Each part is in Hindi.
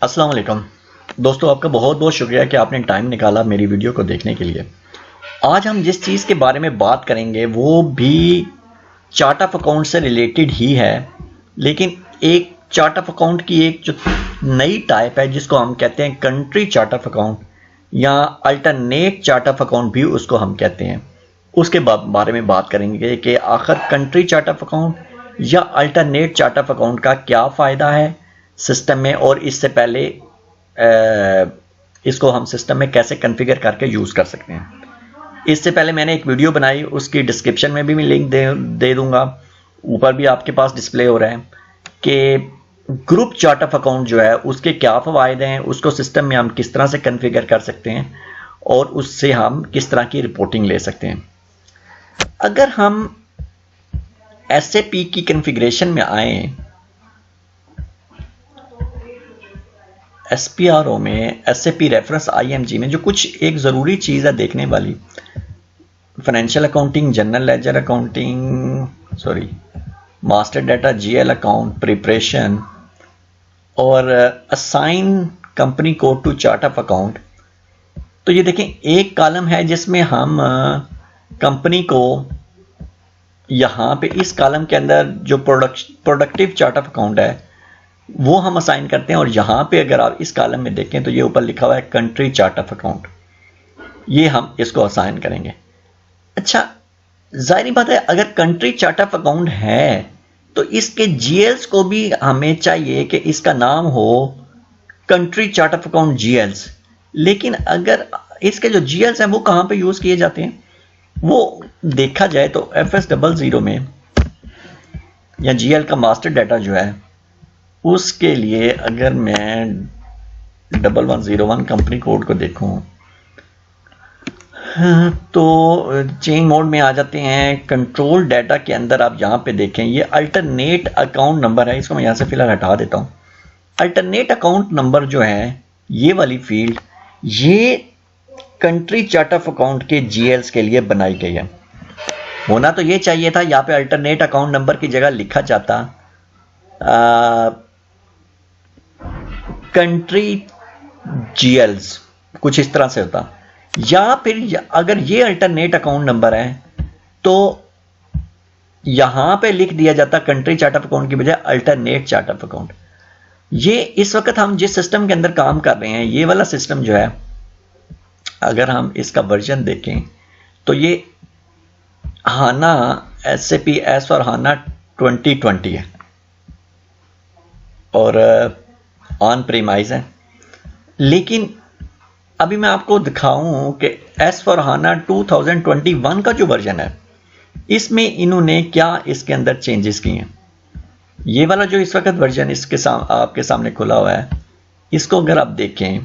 अस्सलाम वालेकुम दोस्तों, आपका बहुत बहुत शुक्रिया कि आपने टाइम निकाला मेरी वीडियो को देखने के लिए। आज हम जिस चीज़ के बारे में बात करेंगे वो भी चार्ट ऑफ अकाउंट से रिलेटेड ही है, लेकिन एक चार्ट ऑफ अकाउंट की एक जो नई टाइप है जिसको हम कहते हैं कंट्री चार्ट ऑफ अकाउंट या अल्टरनेट चार्ट ऑफ अकाउंट भी उसको हम कहते हैं। उसके बारे में बात करेंगे कि आखिर कंट्री चार्ट ऑफ अकाउंट या अल्टरनेट चार्ट ऑफ अकाउंट का क्या फ़ायदा है सिस्टम में, और इससे पहले इसको हम सिस्टम में कैसे कॉन्फ़िगर करके यूज़ कर सकते हैं। इससे पहले मैंने एक वीडियो बनाई, उसकी डिस्क्रिप्शन में भी मैं लिंक दे दूंगा, ऊपर भी आपके पास डिस्प्ले हो रहा है कि ग्रुप चार्ट ऑफ अकाउंट जो है उसके क्या फ़वायदे हैं, उसको सिस्टम में हम किस तरह से कॉन्फ़िगर कर सकते हैं और उससे हम किस तरह की रिपोर्टिंग ले सकते हैं। अगर हम SAP की कॉन्फ़िगरेशन में आए, SPRO में, SAP रेफरेंस IMG में जो कुछ एक ज़रूरी चीज़ है देखने वाली, financial accounting, general ledger accounting, master data, GL account preparation और assign company code to chart of account. तो ये देखें, एक कॉलम है जिसमें हम कंपनी को यहाँ पे इस कॉलम के अंदर जो प्रोडक्टिव चार्ट ऑफ अकाउंट है वो हम असाइन करते हैं, और यहाँ पे अगर आप इस कॉलम में देखें तो ये ऊपर लिखा हुआ है कंट्री चार्ट ऑफ अकाउंट, ये हम इसको असाइन करेंगे। अच्छा, जाहिर बात है अगर कंट्री चार्ट ऑफ अकाउंट है तो इसके GLs को भी हमें चाहिए कि इसका नाम हो country chart of account GLs। लेकिन अगर इसके जो GLs हैं वो कहाँ पे यूज़ किए जाते हैं, वो देखा जाए तो FS00 में या GL का मास्टर डाटा जो है उसके लिए अगर मैं 1101 कंपनी कोड को देखूं तो चेंज मोड में आ जाते हैं। कंट्रोल डाटा के अंदर आप यहाँ पे देखें, ये अल्टरनेट अकाउंट नंबर है, इसको मैं यहाँ से फिलहाल हटा देता हूँ। अल्टरनेट अकाउंट नंबर जो है ये वाली फील्ड, ये कंट्री चार्ट ऑफ अकाउंट के GLs के लिए बनाई गई है। होना तो ये चाहिए था, यहाँ पे अल्टरनेट अकाउंट नंबर की जगह लिखा जाता कंट्री GLs, कुछ इस तरह से होता। या फिर अगर ये अल्टरनेट अकाउंट नंबर है तो यहां पे लिख दिया जाता कंट्री चार्ट ऑफ अकाउंट की बजाय अल्टरनेट चार्ट ऑफ अकाउंट। ये इस वक्त हम जिस सिस्टम के अंदर काम कर रहे हैं, ये वाला सिस्टम जो है, अगर हम इसका वर्जन देखें तो ये हाना SAP S/4HANA 2020 है और ऑन प्रीमाइज है। लेकिन अभी मैं आपको दिखाऊं कि S/4HANA 2021 का जो वर्जन है इसमें इन्होंने क्या इसके अंदर चेंजेस किए हैं। ये वाला जो इस वक्त वर्जन इसके आपके सामने खुला हुआ है, इसको अगर आप देखें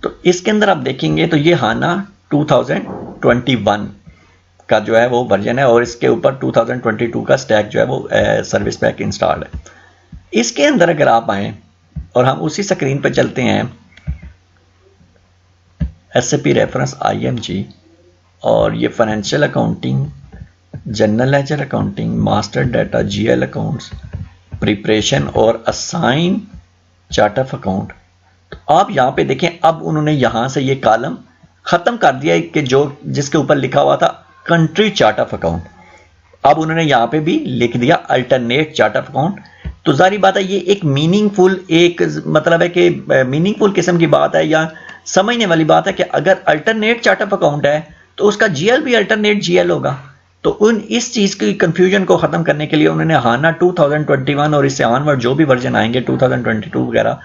तो इसके अंदर आप देखेंगे तो ये HANA 2021 का जो है वो वर्जन है और इसके ऊपर 2022 का स्टैक जो है वो सर्विस पैक इंस्टॉल्ड है। इसके अंदर अगर आप आए और हम उसी स्क्रीन पर चलते हैं, SAP रेफरेंस IMG, और ये financial accounting, general ledger accounting, master data, GL accounts preparation और असाइन चार्ट ऑफ अकाउंट। तो आप यहाँ पे देखें, अब उन्होंने यहाँ से ये कॉलम ख़त्म कर दिया कि जो जिसके ऊपर लिखा हुआ था कंट्री चार्ट ऑफ अकाउंट, अब उन्होंने यहाँ पे भी लिख दिया अल्टरनेट चार्ट ऑफ अकाउंट। तो जारी बात है ये एक मीनिंगफुल, एक मतलब है कि मीनिंगफुल किस्म की बात है या समझने वाली बात है कि अगर अल्टरनेट चार्ट ऑफ अकाउंट है तो उसका GL भी अल्टरनेट GL होगा। तो उन इस चीज़ की कंफ्यूजन को ख़त्म करने के लिए उन्होंने HANA 2021 और इससे ऑनवर्ड जो भी वर्जन आएंगे 2022 वगैरह,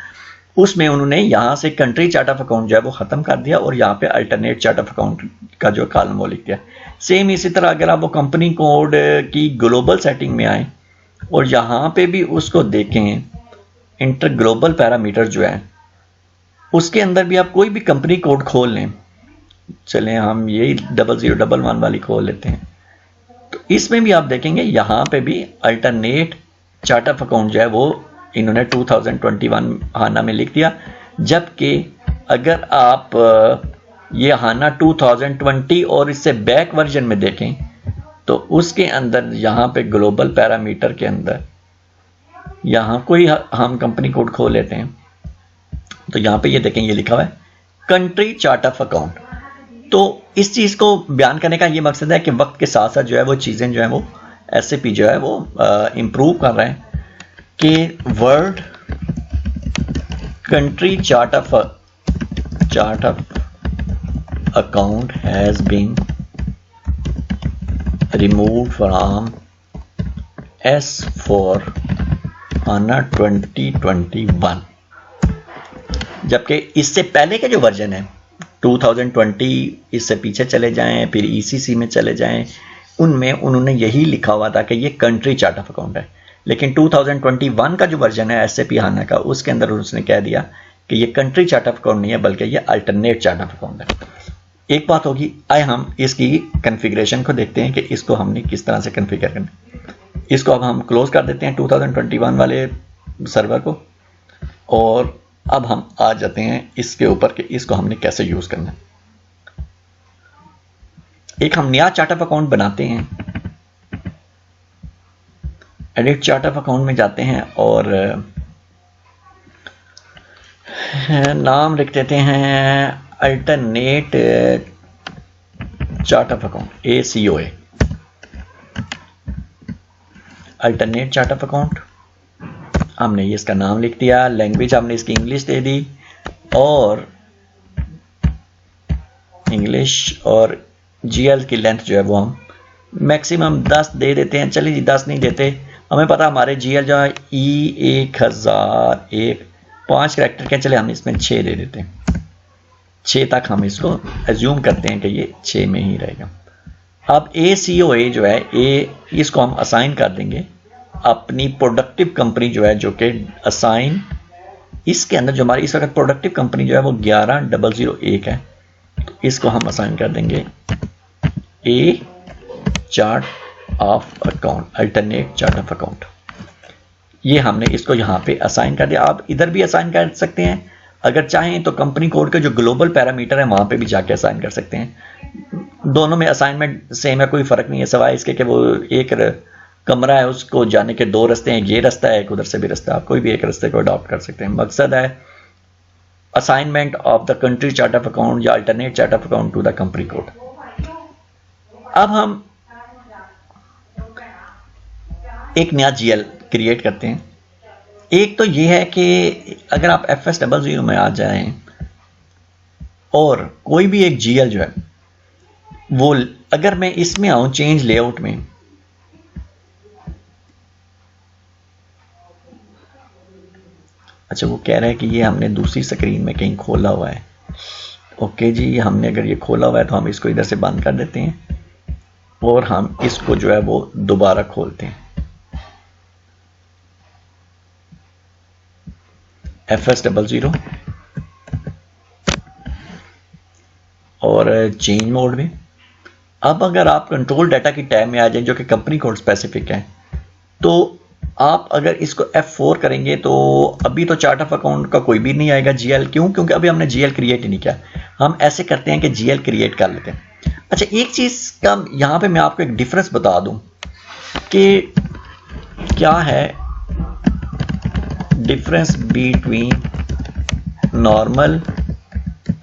उसमें उन्होंने यहाँ से कंट्री चार्ट ऑफ अकाउंट जो है वो ख़त्म कर दिया और यहाँ पे अल्टरनेट चार्ट ऑफ अकाउंट का जो कॉलम वो लिख दिया। सेम इसी तरह अगर आप वो कंपनी कोड की ग्लोबल सेटिंग में आए और यहाँ पे भी उसको देखें, इंटर ग्लोबल पैरामीटर जो है उसके अंदर भी आप कोई भी कंपनी कोड खोल लें, चलें हम यही 0011 वाली खोल लेते हैं, तो इसमें भी आप देखेंगे यहाँ पे भी अल्टरनेट चार्ट ऑफ अकाउंट जो है वो इन्होंने 2021 HANA में लिख दिया। जबकि अगर आप ये HANA 2020 और इससे बैक वर्जन में देखें तो उसके अंदर यहाँ पे ग्लोबल पैरामीटर के अंदर यहाँ कोई हम कंपनी कोड खोल लेते हैं, तो यहाँ पे ये देखें ये लिखा हुआ है कंट्री चार्ट ऑफ अकाउंट। तो इस चीज़ को बयान करने का ये मकसद है कि वक्त के साथ साथ जो है वो चीज़ें जो है वो SAP जो है वो इम्प्रूव कर रहे हैं कि world country chart of account has been removed from S/4HANA 2021, जबकि इससे पहले के जो वर्जन है 2020, इससे पीछे चले जाएं, फिर ECC में चले जाएं, उनमें उन्होंने यही लिखा हुआ था कि ये कंट्री चार्ट ऑफ अकाउंट है। लेकिन 2021 का जो वर्जन है SAP HANA का, उसके अंदर उसने कह दिया कि ये कंट्री चार्ट ऑफ अकाउंट नहीं है बल्कि ये अल्टरनेट चार्ट ऑफ अकाउंट है। एक बात होगी, आए हम इसकी कन्फिग्रेशन को देखते हैं कि इसको हमने किस तरह से कन्फिगर करना। इसको अब हम क्लोज कर देते हैं 2021 वाले सर्वर को, और अब हम आ जाते हैं इसके ऊपर कि इसको हमने कैसे यूज करना है। एक हम नया चार्ट ऑफ अकाउंट बनाते हैं, एडिट चार्ट ऑफ अकाउंट में जाते हैं और नाम लिख देते हैं alternate chart of account, ACOA, alternate chart of account. हमने ये इसका नाम लिख दिया, लैंग्वेज हमने इसकी इंग्लिश दे दी, और इंग्लिश, और GL की लेंथ जो है वो हम मैक्सिमम 10 दे देते हैं। चलिए जी 10 नहीं देते, हमें पता हमारे GL जो है E1001 5 करैक्टर के, चले हम इसमें 6 दे देते हैं। 6 तक हम इसको एज्यूम करते हैं कि ये 6 में ही रहेगा। अब ACOA जो है इसको हम असाइन कर देंगे अपनी प्रोडक्टिव कंपनी जो है, जो कि असाइन इसके अंदर जो हमारी इस वक्त प्रोडक्टिव कंपनी जो है वो 11001 है, तो इसको हम असाइन कर देंगे A chart of account, alternate chart of account. ये हमने इसको यहाँ पे असाइन कर दिया। आप इधर भी असाइन कर सकते हैं, अगर चाहें तो कंपनी कोड के जो ग्लोबल पैरामीटर है वहां पे भी जाके असाइन कर सकते हैं। दोनों में असाइनमेंट सेम है, कोई फर्क नहीं है, सिवाय इसके कि वो एक कमरा है उसको जाने के 2 रास्ते हैं, ये रास्ता है, एक उधर से भी रास्ता है, आप कोई भी एक रास्ते को अडॉप्ट कर सकते हैं। मकसद है assignment of the country chart of account या alternate chart of account to the company code. अब हम एक नया GL क्रिएट करते हैं। एक तो ये है कि अगर आप FS00 में आ जाएं और कोई भी एक GL जो है वो, अगर मैं इसमें आऊं चेंज लेआउट में, अच्छा वो कह रहा है कि ये हमने दूसरी स्क्रीन में कहीं खोला हुआ है। ओके जी, हमने अगर ये खोला हुआ है तो हम इसको इधर से बंद कर देते हैं और हम इसको जो है वो दोबारा खोलते हैं। FS00 और चेंज मोड में। अब अगर आप कंट्रोल डाटा की टैब में आ जाए जो कि कंपनी कोड स्पेसिफिक है, तो आप अगर इसको F4 करेंगे तो अभी तो चार्ट ऑफ अकाउंट का कोई भी नहीं आएगा GL। क्यों? क्योंकि अभी हमने GL क्रिएट ही नहीं किया। हम ऐसे करते हैं कि GL क्रिएट कर लेते हैं। अच्छा, एक चीज़ का यहाँ पे मैं आपको एक डिफरेंस बता दूं कि क्या है difference between normal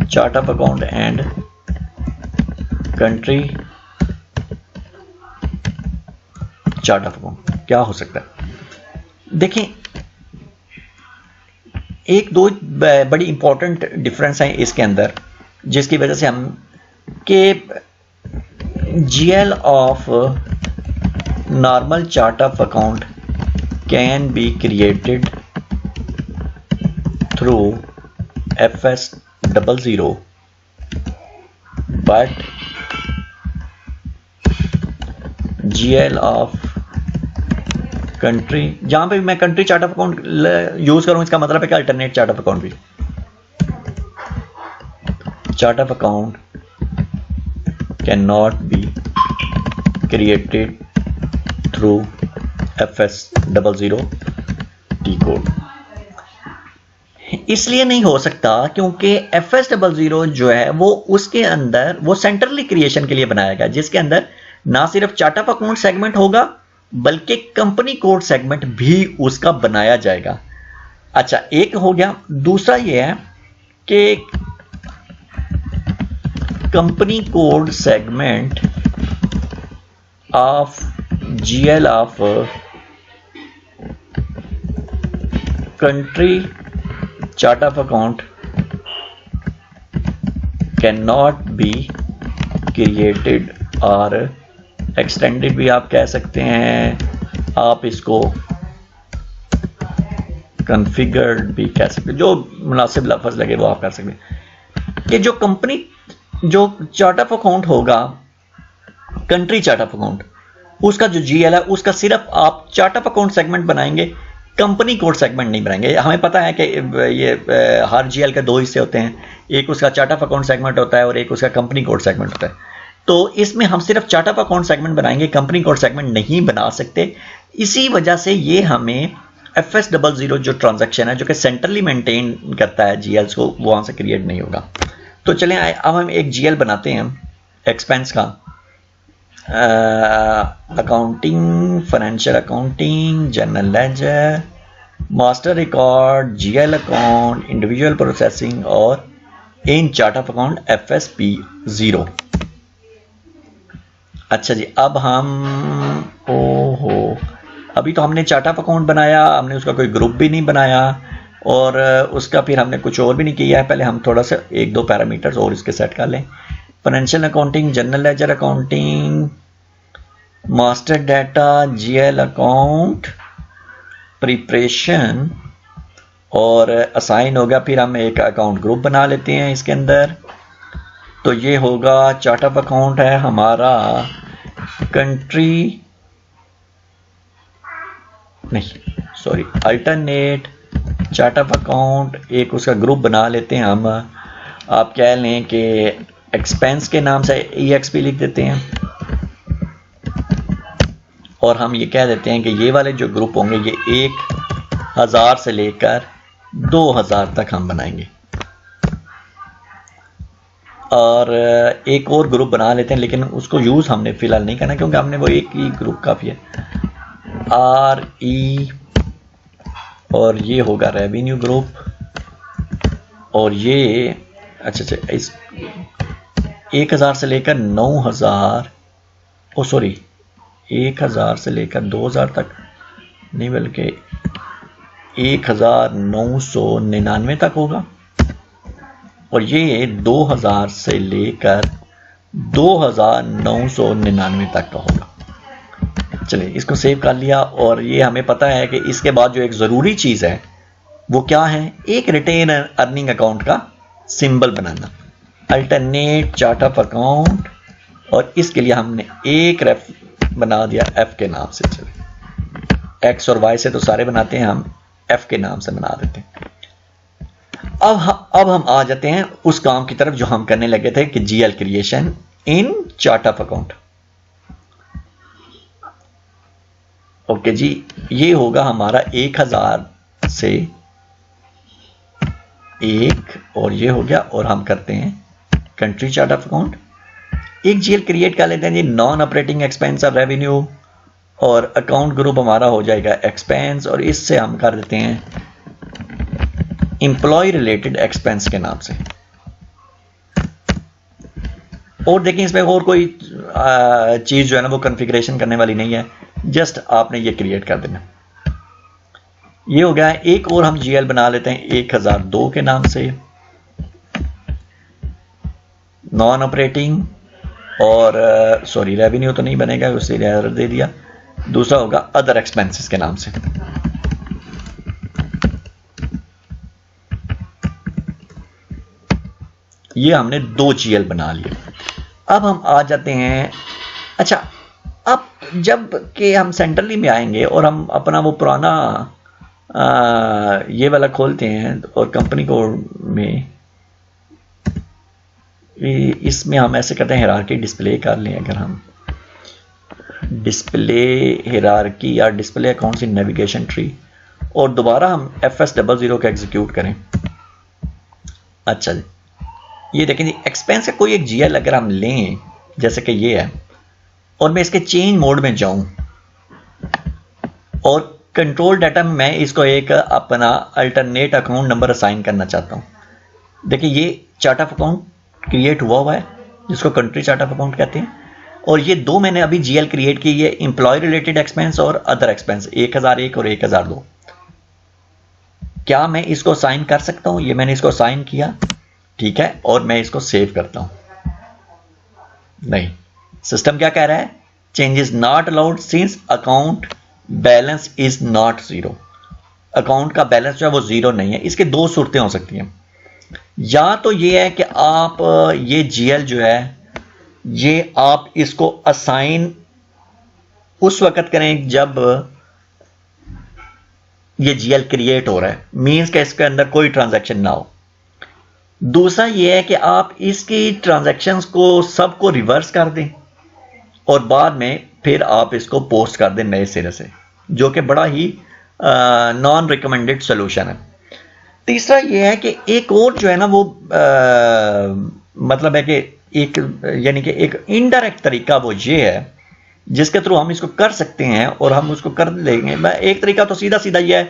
chart of account and country chart of account. क्या हो सकता है? देखें, एक दो बड़ी इंपॉर्टेंट डिफरेंस हैं इसके अंदर, जिसकी वजह से हम के GL of normal chart of account can be created through FS00, but GL of country, जहां पे मैं country chart of account use करूं, इसका मतलब है कि अल्टरनेट चार्ट ऑफ अकाउंट भी, chart of account can not be created through FS00 T code. इसलिए नहीं हो सकता क्योंकि FS00 जो है वो उसके अंदर वो सेंट्रली क्रिएशन के लिए बनाया गया, जिसके अंदर ना सिर्फ चार्ट ऑफ अकाउंट सेगमेंट होगा बल्कि कंपनी कोड सेगमेंट भी उसका बनाया जाएगा। अच्छा, एक हो गया। दूसरा ये है कि company code segment of GL of country chart of account can not be created और एक्सटेंडेड भी आप कह सकते हैं, आप इसको कॉन्फ़िगर्ड भी कह सकते हैं, जो मुनासिब लफ्ज़ लगे वो आप कर सकते हैं। कि जो कंपनी जो चार्ट ऑफ अकाउंट होगा, कंट्री चार्ट ऑफ अकाउंट, उसका जो जीएल है उसका सिर्फ आप चार्ट ऑफ अकाउंट सेगमेंट बनाएंगे, कंपनी कोड सेगमेंट नहीं बनाएंगे। हमें पता है कि ये हर जीएल के दो हिस्से होते हैं, एक उसका चार्ट ऑफ अकाउंट सेगमेंट होता है और एक उसका कंपनी कोड सेगमेंट होता है। तो इसमें हम सिर्फ चार्ट ऑफ अकाउंट सेगमेंट बनाएंगे, कंपनी कोड सेगमेंट नहीं बना सकते। इसी वजह से ये हमें FS00 जो ट्रांजैक्शन है जो कि सेंट्रली मेंटेन करता है जीएल्स को, वहां से क्रिएट नहीं होगा। तो चलें अब हम एक जीएल बनाते हैं एक्सपेंस का, accounting, financial accounting, general laser, master record, GL account, individual processing और इन चार्ट ऑफ अकाउंट FSP0। अच्छा जी, अब हम अभी तो हमने चार्ट ऑफ अकाउंट बनाया, हमने उसका कोई ग्रुप भी नहीं बनाया और उसका फिर हमने कुछ और भी नहीं किया है। पहले हम थोड़ा सा एक दो पैरामीटर्स और इसके सेट कर लें। Financial accounting, general ledger accounting, master data, GL account preparation और असाइन होगा। फिर हम एक अकाउंट ग्रुप बना लेते हैं इसके अंदर। तो ये होगा चार्ट ऑफ अकाउंट है हमारा कंट्री नहीं sorry alternate chart of account, एक उसका ग्रुप बना लेते हैं हम। आप कह लें कि एक्सपेंस के नाम से EXP लिख देते हैं और हम ये कह देते हैं कि ये वाले जो ग्रुप होंगे ये 1000 से लेकर 2000 तक हम बनाएंगे। और एक और ग्रुप बना लेते हैं, लेकिन उसको यूज़ हमने फ़िलहाल नहीं करना क्योंकि हमने वो एक ही ग्रुप काफ़ी है। RE और ये होगा रेवेन्यू ग्रुप और ये अच्छा इस 1000 से लेकर 9000 सॉरी 1000 से लेकर 2000 तक नहीं बल्कि 1999 तक होगा और ये 2000 से लेकर 2999 तक का होगा। चलिए इसको सेव कर लिया और ये हमें पता है कि इसके बाद जो एक ज़रूरी चीज़ है वो क्या है, एक रिटेन अर्निंग अकाउंट का symbol banana, alternate chart of account, और इसके लिए हमने एक रेफ बना दिया F के नाम से। चलिए X और Y से तो सारे बनाते हैं, हम F के नाम से बना देते हैं। अब हम आ जाते हैं उस काम की तरफ जो हम करने लगे थे कि GL creation in chart of account. Okay जी, ये होगा हमारा 1000 से 1 और ये हो गया और हम करते हैं कंट्री चार्ट ऑफ अकाउंट। एक जीएल क्रिएट कर लेते हैं जी, non operating expense of revenue, और अकाउंट ग्रुप हमारा हो जाएगा एक्सपेंस और इससे हम कर देते हैं एम्प्लॉय रिलेटेड एक्सपेंस के नाम से। और देखिए इसमें और कोई चीज़ जो है ना वो कॉन्फ़िगरेशन करने वाली नहीं है, जस्ट आपने ये क्रिएट कर देना। ये हो गया। एक और हम जीएल बना लेते हैं 1002 के नाम से, नॉन ऑपरेटिंग और सॉरी रेवेन्यू तो नहीं बनेगा, उसे एरर दे दिया। दूसरा होगा अदर एक्सपेंसेस के नाम से। ये हमने 2 जीएल बना लिए। अब हम आ जाते हैं, अच्छा अब जब कि हम सेंट्रली में आएंगे और हम अपना वो पुराना ये वाला खोलते हैं और कंपनी कोड में इसमें हम ऐसे करते हैं हिरार्की डिस्प्ले कर लें। अगर हम डिस्प्ले हिरार्की या display accounts in navigation tree और दोबारा हम FS00 का एग्जीक्यूट करें। अच्छा जी, ये देखें जी एक्सपेंस का कोई एक जीएल अगर हम लें जैसे कि ये है और मैं इसके चेंज मोड में जाऊं और कंट्रोल डाटा में मैं इसको एक अपना अल्टरनेट अकाउंट नंबर असाइन करना चाहता हूं। देखिए ये चार्ट ऑफ अकाउंट क्रिएट हुआ है जिसको कंट्री चार्ट ऑफ अकाउंट कहते हैं, और ये दो मैंने अभी जीएल क्रिएट की, ये एम्प्लॉय रिलेटेड एक्सपेंस और अदर एक्सपेंस 1001 और 1002। क्या मैं इसको साइन कर सकता हूं? ये मैंने इसको साइन किया, ठीक है, और मैं इसको सेव करता हूं। नहीं, सिस्टम क्या कह रहा है? Change is not allowed since account balance is not zero. Account का बैलेंस जो है वो जीरो नहीं है। इसके दो सूरतें हो सकती हैं, या तो ये है कि आप ये जीएल जो है ये आप इसको असाइन उस वक्त करें जब ये जीएल क्रिएट हो रहा है, मींस कि इसके अंदर कोई ट्रांजैक्शन ना हो। दूसरा ये है कि आप इसकी ट्रांजैक्शंस को सबको रिवर्स कर दें और बाद में फिर आप इसको पोस्ट कर दें नए सिरे से, जो कि बड़ा ही नॉन रिकमेंडेड सोल्यूशन है। तीसरा ये है कि एक और जो है ना वो मतलब है कि एक यानी कि एक इनडायरेक्ट तरीका वो ये है जिसके थ्रू हम इसको कर सकते हैं और हम उसको कर लेंगे। एक तरीका तो सीधा सीधा ये है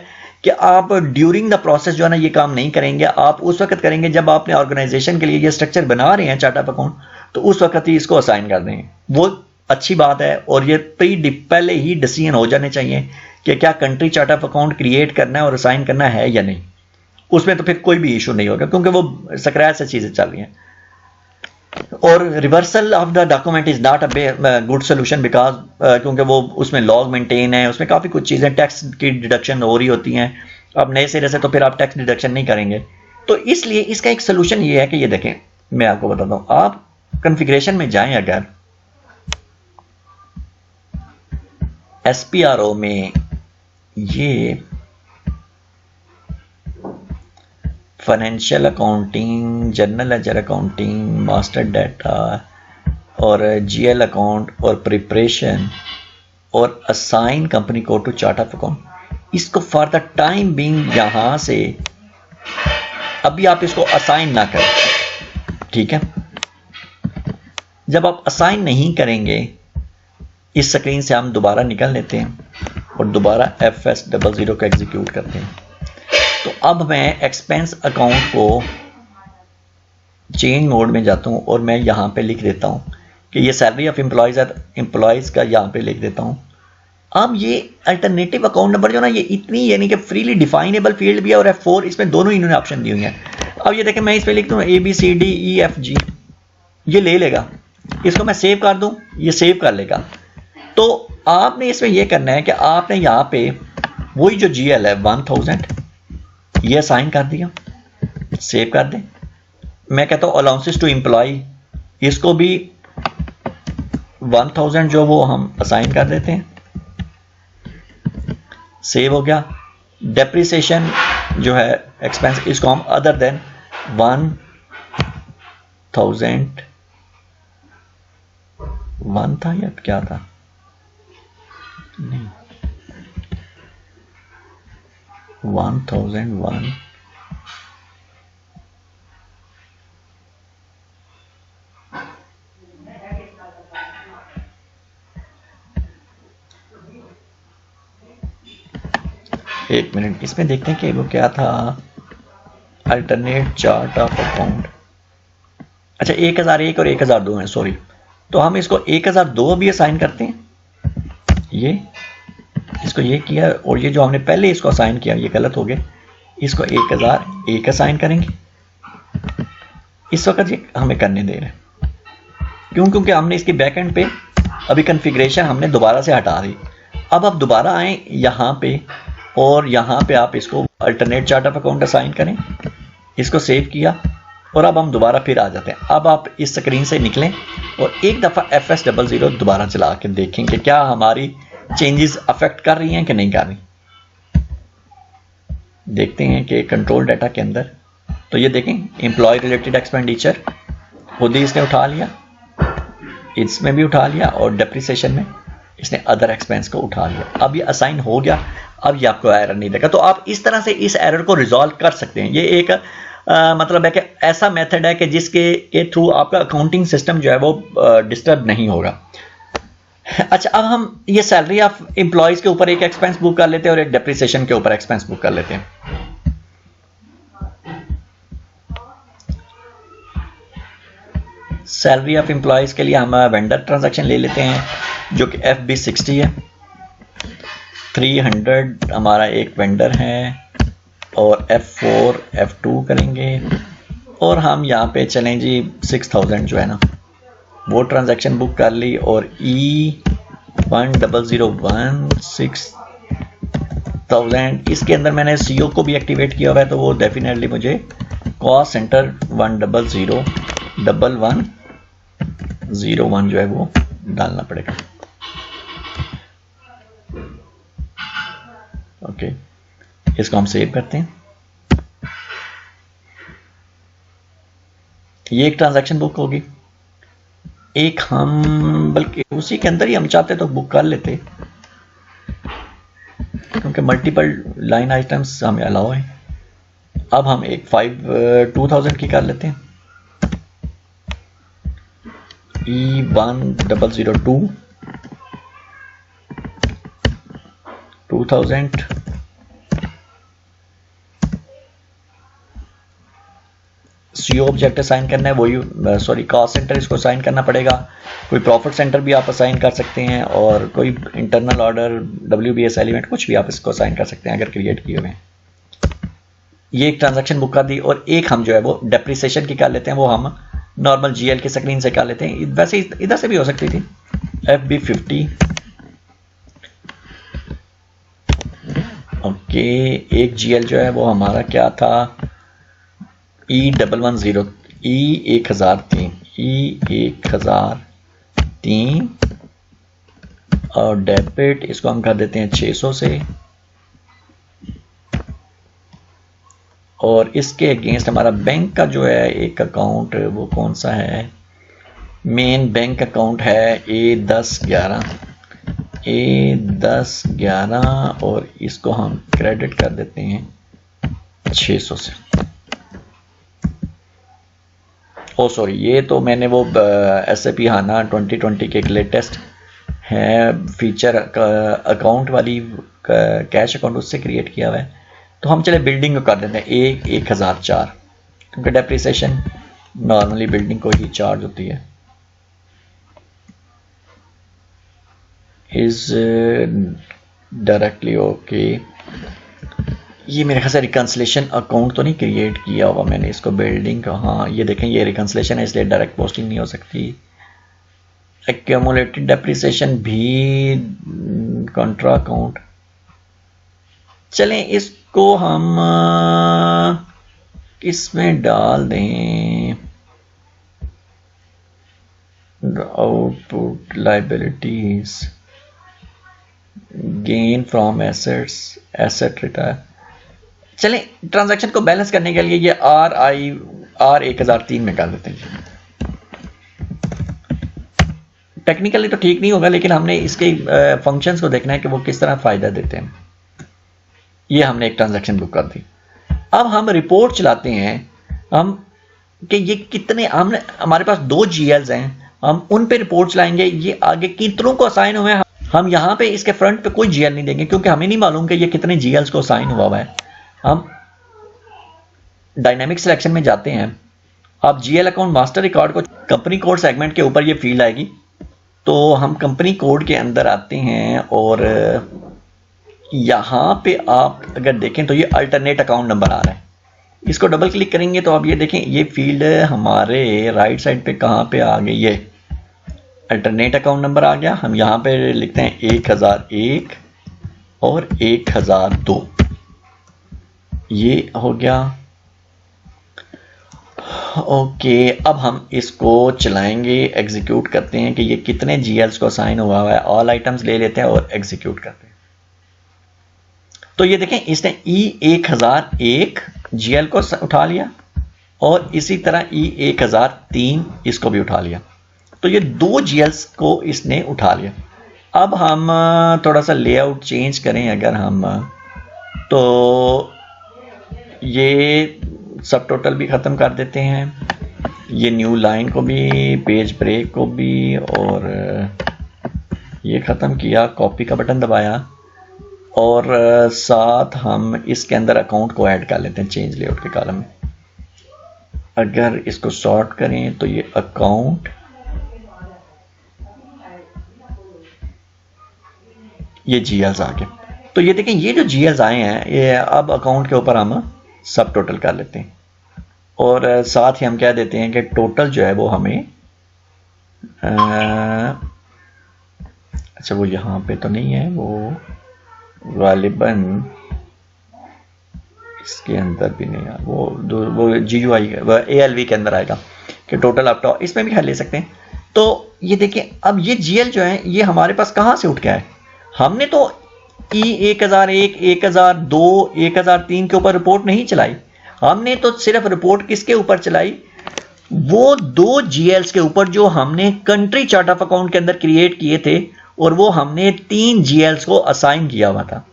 कि आप ड्यूरिंग द प्रोसेस जो है ना ये काम नहीं करेंगे, आप उस वक्त करेंगे जब आपने ऑर्गेनाइजेशन के लिए ये स्ट्रक्चर बना रहे हैं चार्ट ऑफ अकाउंट, तो उस वक्त ही इसको असाइन कर देंगे। वो अच्छी बात है, और ये पहले ही डिसीजन हो जाने चाहिए कि क्या country chart of account create करना है और असाइन करना है या नहीं। उसमें तो फिर कोई भी इशू नहीं होगा क्योंकि वो स्क्रैच से चीजें चल रही हैं। और reversal of the document is not a good solution because क्योंकि वो उसमें लॉग मेंटेन है, उसमें काफ़ी कुछ चीज़ें टैक्स की डिडक्शन हो रही होती हैं। अब नए सिरे से तो फिर आप टैक्स डिडक्शन नहीं करेंगे, तो इसलिए इसका एक सोल्यूशन ये है कि ये देखें, मैं आपको बताता हूँ। आप कॉन्फ़िगरेशन में जाएं, अगर एसपीआरओ में ये financial accounting, general ledger accounting, master data और जीएल अकाउंट और प्रिपरेशन और assign company code to chart of account, इसको फॉर द टाइम बीइंग यहां से अभी आप इसको असाइन ना करें, ठीक है। जब आप असाइन नहीं करेंगे, इस स्क्रीन से हम दोबारा निकल लेते हैं और दोबारा FS00 को एग्जीक्यूट करते हैं। तो अब मैं एक्सपेंस अकाउंट को चेंज मोड में जाता हूं और मैं यहां पे लिख देता हूं कि ये सैलरी ऑफ एम्प्लॉयज का यहां पे लिख देता हूं। अब ये अल्टरनेटिव अकाउंट नंबर जो ना ये इतनी यानी कि फ्रीली डिफाइनेबल फील्ड भी है और F4 इसमें दोनों इन्होंने ऑप्शन दी हुई हैं। अब ये देखें, मैं इस पे लिख दूं ABCDEFG, ये ले लेगा। इसको मैं सेव कर दूं, ये सेव कर लेगा। तो आपने इसमें यह करना है कि आपने यहां पे वही जो GL है 1000 ये असाइन कर दिया, सेव कर दें। मैं कहता हूं अलाउंसेस टू एम्प्लॉय, इसको भी 1000 जो वो हम असाइन कर देते हैं, सेव हो गया। डेप्रिसिएशन जो है एक्सपेंस, इसको हम अदर देन 1000 1 था या क्या था, नहीं 1001 एक मिनट, इसमें देखते हैं कि वो क्या था। अल्टरनेट चार्ट ऑफ अकाउंट, अच्छा 1001 और 1002 है, सॉरी। तो हम इसको 1002 भी असाइन करते हैं, ये इसको ये किया, और ये जो हमने पहले इसको असाइन किया ये गलत हो गया, इसको 1001 असाइन करेंगे। इस वक्त ये हमें करने दे रहे हैं, क्योंकि हमने इसकी बैक एंड पे अभी कॉन्फ़िगरेशन हमने दोबारा से हटा दी। अब आप दोबारा आए यहाँ पे और यहाँ पे आप इसको alternate chart of account assign करें, इसको सेव किया और अब हम दोबारा फिर आ जाते हैं। अब आप इस स्क्रीन से निकलें और एक दफ़ा FS00 दोबारा चला के देखें कि क्या हमारी चेंजेस अफेक्ट कर रही हैं कि नहीं कर रही। देखते हैं कि कंट्रोल डाटा के अंदर, तो ये देखें एम्प्लॉय रिलेटेड एक्सपेंडिचर खुद ही इसने उठा लिया, इसमें भी उठा लिया, और डेप्रिसिएशन में इसने अदर एक्सपेंस को उठा लिया। अब ये असाइन हो गया, अब ये आपको एरर नहीं देगा। तो आप इस तरह से इस एरर को रिजॉल्व कर सकते हैं। ये एक मतलब है कि ऐसा मेथड है कि जिसके थ्रू आपका अकाउंटिंग सिस्टम जो है वो डिस्टर्ब नहीं होगा। अच्छा, अब हम ये सैलरी ऑफ एम्प्लॉयज के ऊपर एक एक्सपेंस बुक कर लेते हैं और एक डेप्रिसिएशन के ऊपर एक्सपेंस बुक कर लेते हैं। सैलरी ऑफ एम्प्लॉयज के लिए हम वेंडर ट्रांजैक्शन ले लेते हैं जो कि FB60 है। 300 हमारा एक वेंडर है और F4 F2 करेंगे और हम यहाँ पे चलें जी 6000 जो है ना वो ट्रांजैक्शन बुक कर ली और E1001 6000 इसके अंदर मैंने CO को भी एक्टिवेट किया हुआ है तो वो डेफिनेटली मुझे कॉस्ट सेंटर 1001101 जो है वो डालना पड़ेगा। ओके, इसको हम सेव करते हैं। ये एक ट्रांजैक्शन बुक होगी। एक हम बल्कि उसी के अंदर ही हम चाहते तो बुक कर लेते क्योंकि मल्टीपल लाइन आइटम्स हमें अलाउ है। अब हम एक 2000 की कर लेते हैं। E1002 2000 CO ऑब्जेक्ट असाइन करना है वही सॉरी कॉस्ट सेंटर इसको असाइन करना पड़ेगा। कोई प्रॉफिट सेंटर भी आप असाइन कर सकते हैं और कोई इंटरनल ऑर्डर WBS एलिमेंट कुछ भी आप इसको असाइन कर सकते हैं अगर क्रिएट किए हुए हैं। ये एक ट्रांजैक्शन बुक कर दी और एक हम जो है वो डेप्रिसिएशन की कर लेते हैं, वो हम नॉर्मल GL के स्क्रीन से कर लेते हैं। वैसे इधर से भी हो सकती थी। FB50 ओके, एक GL जो है वो हमारा क्या था E110 E1003 और डेबिट इसको हम कर देते हैं 600 से और इसके अगेंस्ट हमारा बैंक का जो है एक अकाउंट वो कौन सा है, मेन बैंक अकाउंट है A1011 और इसको हम क्रेडिट कर देते हैं 600 से। ओ सॉरी, ये तो मैंने वो SAP HANA 2020 के एक लेटेस्ट है फीचर अकाउंट वाली कैश अकाउंट उससे क्रिएट किया हुआ है। तो हम चले बिल्डिंग को कर देते हैं 1004 क्योंकि डेप्रिसिएशन नॉर्मली बिल्डिंग को ही चार्ज होती है। Is directly okay. ये मेरे ख्याल से रिकंसिलेशन अकाउंट तो नहीं क्रिएट किया होगा मैंने इसको बिल्डिंग का। हाँ ये देखें ये रिकंसिलेशन है इसलिए डायरेक्ट पोस्टिंग नहीं हो सकती। एक्यूमुलेटेड डेप्रिसिएशन भी कॉन्ट्रा अकाउंट। चलें इसको हम इसमें डाल दें output liabilities gain from assets asset retire. चलें ट्रांजैक्शन को बैलेंस करने के लिए ये R1003 में कर देते हैं। टेक्निकली तो ठीक नहीं होगा लेकिन हमने इसके फंक्शंस को देखना है कि वो किस तरह फायदा देते हैं। ये हमने एक ट्रांजैक्शन बुक कर दी। अब हम रिपोर्ट चलाते हैं हम कि ये कितने हमने हमारे पास 2 GLs हैं, हम उन पे रिपोर्ट चलाएंगे ये आगे कितनों को असाइन हुए हैं। हम यहाँ पे इसके फ्रंट पे कोई GL नहीं देंगे क्योंकि हमें नहीं मालूम कि ये कितने GLs को असाइन हुआ है। हम डायनामिक सिलेक्शन में जाते हैं। अब GL अकाउंट मास्टर रिकॉर्ड को कंपनी कोड सेगमेंट के ऊपर ये फील्ड आएगी तो हम कंपनी कोड के अंदर आते हैं और यहाँ पे आप अगर देखें तो ये अल्टरनेट अकाउंट नंबर आ रहा है। इसको डबल क्लिक करेंगे तो आप ये देखें ये फील्ड हमारे राइट साइड पे कहाँ पे आ गई, ये अल्टरनेट अकाउंट नंबर आ गया। हम यहाँ पे लिखते हैं 1001 और 1002 ये हो गया। ओके, अब हम इसको चलाएंगे एग्जीक्यूट करते हैं कि ये कितने GLs को असाइन हुआ है। ऑल आइटम्स ले लेते हैं और एग्जीक्यूट करते हैं। तो ये देखें इसने E1001 GL को उठा लिया और इसी तरह E1003 इसको भी उठा लिया। तो ये 2 GLs को इसने उठा लिया। अब हम थोड़ा सा लेआउट चेंज करें अगर हम तो ये सब टोटल भी ख़त्म कर देते हैं, ये न्यू लाइन को भी, पेज ब्रेक को भी और ये ख़त्म किया, कॉपी का बटन दबाया और साथ हम इसके अंदर अकाउंट को ऐड कर लेते हैं चेंज लेआउट के कॉलम में। अगर इसको सॉर्ट करें तो ये अकाउंट, ये जीएल्स आ गए। तो ये देखें, ये जो जीएल्स आए हैं ये अब अकाउंट के ऊपर हम सब टोटल कर लेते हैं और साथ ही हम कह देते हैं कि टोटल जो है वो हमें अच्छा वो यहाँ पे तो नहीं है, वो गालिबन इसके अंदर भी नहीं है, वो GUI ALV के अंदर आएगा कि टोटल अप टॉप, इसमें भी ले सकते हैं। तो ये देखिए अब ये GL जो है ये हमारे पास कहाँ से उठ गया है। हमने तो E1001, 1002, 1003 के ऊपर रिपोर्ट नहीं चलाई, हमने तो सिर्फ रिपोर्ट किसके ऊपर चलाई, वो 2 GLs के ऊपर जो हमने कंट्री चार्ट ऑफ अकाउंट के अंदर क्रिएट किए थे और वो हमने 3 GLs को असाइन किया हुआ था।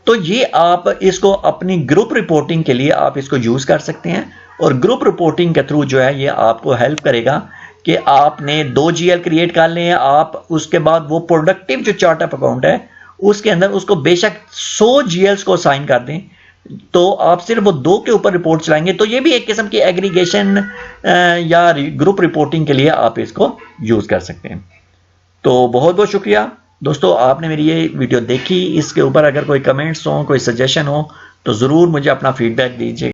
तो ये आप इसको अपनी ग्रुप रिपोर्टिंग के लिए आप इसको यूज कर सकते हैं और ग्रुप रिपोर्टिंग के थ्रू जो है ये आपको हेल्प करेगा कि आपने 2 GL क्रिएट कर लिए हैं आप, उसके बाद वो प्रोडक्टिव जो चार्ट ऑफ अकाउंट है उसके अंदर उसको बेशक 100 GLs को असाइन कर दें, तो आप सिर्फ वो 2 के ऊपर रिपोर्ट चलाएंगे। तो ये भी एक किस्म की एग्रीगेशन या ग्रुप रिपोर्टिंग के लिए आप इसको यूज कर सकते हैं। तो बहुत बहुत शुक्रिया दोस्तों, आपने मेरी ये वीडियो देखी। इसके ऊपर अगर कोई कमेंट्स हो, कोई सजेशन हो तो ज़रूर मुझे अपना फीडबैक दीजिए।